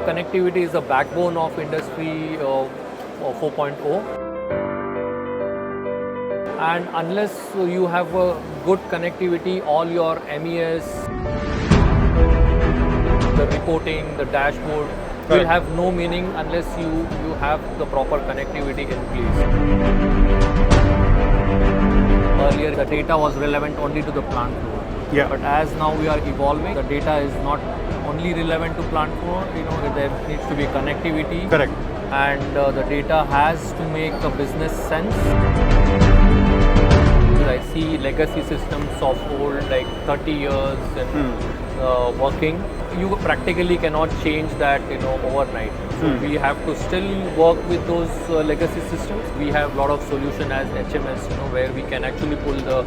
connectivity is the backbone of industry 4.0. And unless you have a good connectivity, all your MES, the reporting, the dashboard will have no meaning unless you have the proper connectivity in place. Earlier, the data was relevant only to the plant floor. Yeah. But as now we are evolving, the data is not only relevant to plant floor. There needs to be connectivity. Correct. And the data has to make a business sense. I see legacy systems of old, like 30 years and working. You practically cannot change that, overnight. So we have to still work with those legacy systems. We have a lot of solution as HMS, where we can actually pull the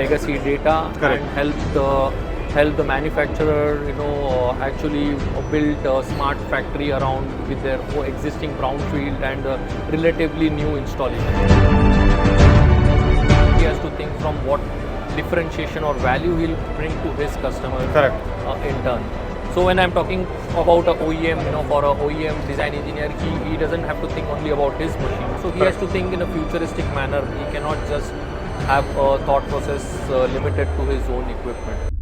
legacy data Correct. and help the manufacturer, actually build a smart factory around with their existing brownfield and relatively new installation. He has to think from what differentiation or value he'll bring to his customer. Correct. In turn. So when I'm talking about a OEM, for a OEM design engineer, he doesn't have to think only about his machine. So he has to think in a futuristic manner. He cannot just have a thought process limited to his own equipment.